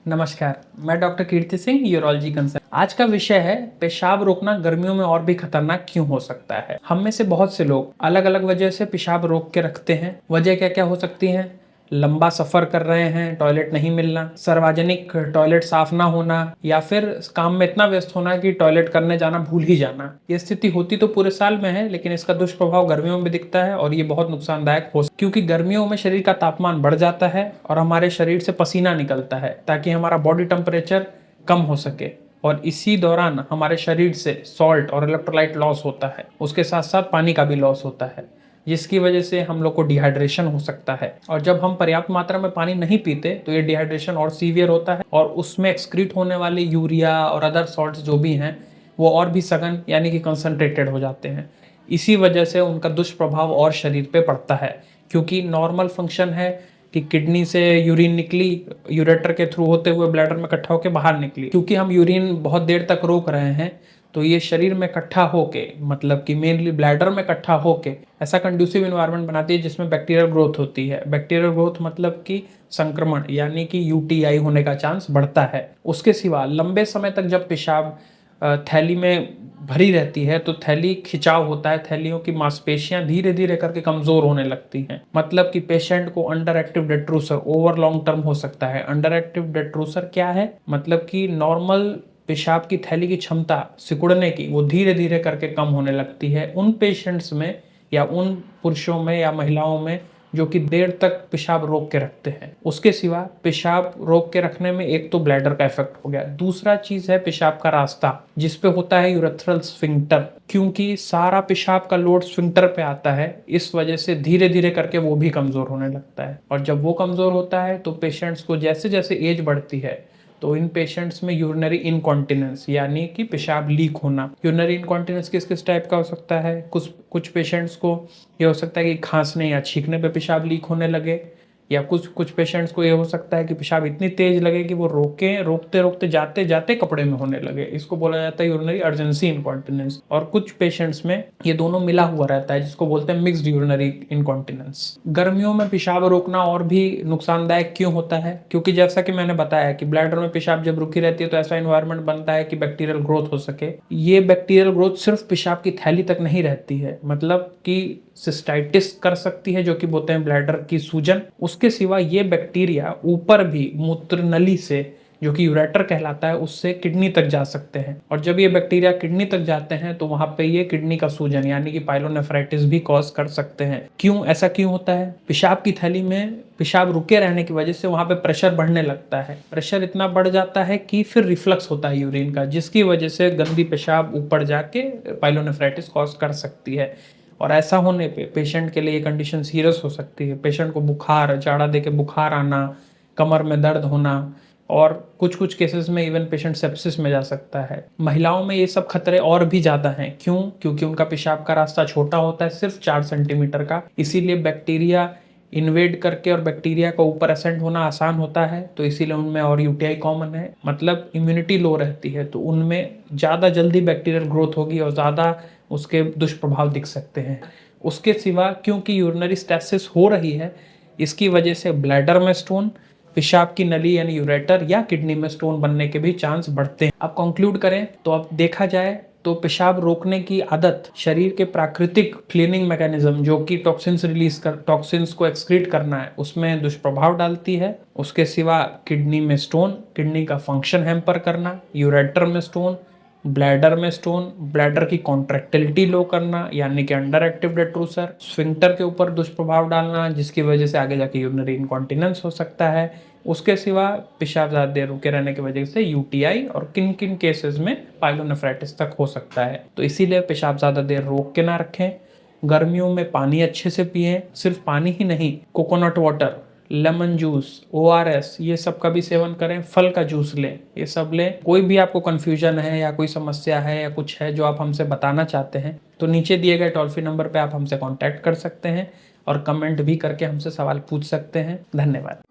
नमस्कार, मैं डॉक्टर कीर्ति Singh, urology consultant. आज का विषय है पेशाब रोकना गर्मियों में और भी खतरनाक क्यों हो सकता है। हम में से बहुत से लोग अलग अलग वजह से पेशाब रोक के रखते हैं। वजह क्या क्या हो सकती हैं? लंबा सफर कर रहे हैं, टॉयलेट नहीं मिलना, सार्वजनिक टॉयलेट साफ ना होना, या फिर काम में इतना व्यस्त होना कि टॉयलेट करने जाना भूल ही जाना। ये स्थिति होती तो पूरे साल में है, लेकिन इसका दुष्प्रभाव गर्मियों में भी दिखता है और ये बहुत नुकसानदायक हो, क्योंकि गर्मियों में शरीर का तापमान बढ़ जाता है और हमारे शरीर से पसीना निकलता है ताकि हमारा बॉडी टेम्परेचर कम हो सके, और इसी दौरान हमारे शरीर से सॉल्ट और इलेक्ट्रोलाइट लॉस होता है। उसके साथ साथ पानी का भी लॉस होता है, जिसकी वजह से हम लोग को डिहाइड्रेशन हो सकता है। और जब हम पर्याप्त मात्रा में पानी नहीं पीते तो ये डिहाइड्रेशन और सीवियर होता है, और उसमें एक्सक्रीट होने वाले यूरिया और अदर सॉल्ट्स जो भी हैं वो और भी सघन यानी कि कंसंट्रेटेड हो जाते हैं। इसी वजह से उनका दुष्प्रभाव और शरीर पे पड़ता है, क्योंकि नॉर्मल फंक्शन है कि किडनी से यूरिन निकली, यूरेटर के थ्रू होते हुए ब्लैडर में इकट्ठा होकर बाहर निकली। क्योंकि हम यूरिन बहुत देर तक रोक रहे हैं तो ये शरीर में इकट्ठा होके, मतलब कि मेनली ब्लैडर में इकट्ठा होके ऐसा कंड्यूसिव इन्वायरमेंट बनाती है जिसमें बैक्टीरियल ग्रोथ होती है। बैक्टीरियल ग्रोथ मतलब कि संक्रमण यानी कि यूटीआई होने का चांस बढ़ता है। उसके सिवा लंबे समय तक जब पेशाब थैली में भरी रहती है तो थैली खिंचाव होता है, थैलियों की मांसपेशियां धीरे धीरे करके कमजोर होने लगती हैं। मतलब कि पेशेंट को under active detrusor over long term हो सकता है। अंडर एक्टिव डेट्रूसर क्या है? मतलब कि नॉर्मल पेशाब की थैली की क्षमता सिकुड़ने की वो धीरे धीरे करके कम होने लगती है उन पेशेंट्स में, या उन पुरुषों में या महिलाओं में जो कि देर तक पेशाब रोक के रखते हैं। उसके सिवा पेशाब रोक के रखने में एक तो ब्लैडर का इफेक्ट हो गया, दूसरा चीज है पेशाब का रास्ता जिसपे होता है यूरेथ्रल स्फिंक्टर। क्योंकि सारा पेशाब का लोड स्फिंक्टर पे आता है, इस वजह से धीरे धीरे करके वो भी कमजोर होने लगता है। और जब वो कमजोर होता है तो पेशेंट्स को जैसे जैसे एज बढ़ती है तो इन पेशेंट्स में यूरिनरी इनकॉन्टिनेंस यानी कि पेशाब लीक होना। यूरिनरी इनकॉन्टिनेंस किस किस टाइप का हो सकता है? कुछ पेशेंट्स को ये हो सकता है कि खांसने या छींकने पे पेशाब लीक होने लगे, या कुछ पेशेंट्स को ये हो सकता है कि पेशाब इतनी तेज लगे कि वो रोकते रोकते जाते जाते कपड़े में होने लगे। इसको बोला जाता है यूरिनरी अर्जेंसी इनकॉन्टिनेंस। और कुछ पेशेंट्स में ये दोनों मिला हुआ रहता है, जिसको बोलते हैं मिक्स्ड यूरिनरी इनकॉन्टिनेंस। गर्मियों में पेशाब रोकना और भी नुकसानदायक क्यों होता है? क्योंकि जैसा कि मैंने बताया कि ब्लैडर में पेशाब जब रुकी रहती है तो ऐसा इन्वायरमेंट बनता है कि बैक्टीरियल ग्रोथ हो सके। ये बैक्टीरियल ग्रोथ सिर्फ पेशाब की थैली तक नहीं रहती है, मतलब कि सिस्टाइटिस कर सकती है, जो कि बोलते हैं ब्लैडर की सूजन। उसके सिवा ये बैक्टीरिया ऊपर भी मूत्र नली से, जो कि यूरेटर कहलाता है, उससे किडनी तक जा सकते हैं। और जब ये बैक्टीरिया किडनी तक जाते हैं तो वहां पे ये किडनी का सूजन यानी कि पाइलोनेफ्राइटिस भी कॉज कर सकते हैं। क्यों ऐसा क्यों होता है? पेशाब की थैली में पेशाब रुके रहने की वजह से वहां पे प्रेशर बढ़ने लगता है। प्रेशर इतना बढ़ जाता है कि फिर रिफ्लक्स होता है यूरिन का, जिसकी वजह से गंदी पेशाब ऊपर जाके पाइलोनेफ्राइटिस कॉज कर सकती है। और ऐसा होने पे पेशेंट के लिए ये कंडीशन सीरियस हो सकती है। पेशेंट को बुखार, जाड़ा देके बुखार आना, कमर में दर्द होना, और कुछ केसेस में इवन पेशेंट सेप्सिस में जा सकता है। महिलाओं में ये सब खतरे और भी ज़्यादा हैं। क्यों? क्योंकि उनका पेशाब का रास्ता छोटा होता है, सिर्फ 4 सेंटीमीटर का, इसीलिए बैक्टीरिया इन्वेड करके और बैक्टीरिया का ऊपर असेंड होना आसान होता है, तो इसीलिए उनमें और यूटीआई कॉमन है। मतलब इम्यूनिटी लो रहती है तो उनमें ज़्यादा जल्दी बैक्टीरियल ग्रोथ होगी और ज़्यादा उसके दुष्प्रभाव दिख सकते हैं। उसके सिवा क्योंकि यूरिनरी स्टेसिस हो रही है, इसकी वजह से ब्लैडर में स्टोन, पेशाब की नली यानी यूरेटर, या किडनी में स्टोन बनने के भी चांस बढ़ते हैं। अब कंक्लूड करें तो अब देखा जाए तो पेशाब रोकने की आदत शरीर के प्राकृतिक क्लीनिंग मैकेनिज्म, जो कि टॉक्सिन्स को एक्सक्रीट करना है, उसमें दुष्प्रभाव डालती है। उसके सिवा किडनी में स्टोन, किडनी का फंक्शन हैम्पर करना, यूरेटर में स्टोन, ब्लैडर में स्टोन, ब्लैडर की कॉन्ट्रैक्टिलिटी लो करना यानी कि अंडर एक्टिव डेट्रूसर, स्फिंक्टर के ऊपर दुष्प्रभाव डालना, जिसकी वजह से आगे जाके यूरिनरी इनकॉन्टिनेंस हो सकता है। उसके सिवा पेशाब ज़्यादा देर रुके रहने की वजह से यूटीआई, और किन किन केसेस में पाइलोनेफ्राइटिस तक हो सकता है। तो इसीलिए पेशाब ज़्यादा देर रोक के ना रखें। गर्मियों में पानी अच्छे से पिएं, सिर्फ पानी ही नहीं, coconut water, lemon juice, ORS, ये सब का भी सेवन करें। फल का जूस लें, ये सब लें। कोई भी आपको कन्फ्यूजन है या कोई समस्या है या कुछ है जो आप हमसे बताना चाहते हैं तो नीचे दिए गए टोल फ्री नंबर पे आप हमसे कांटेक्ट कर सकते हैं और कमेंट भी करके हमसे सवाल पूछ सकते हैं। धन्यवाद।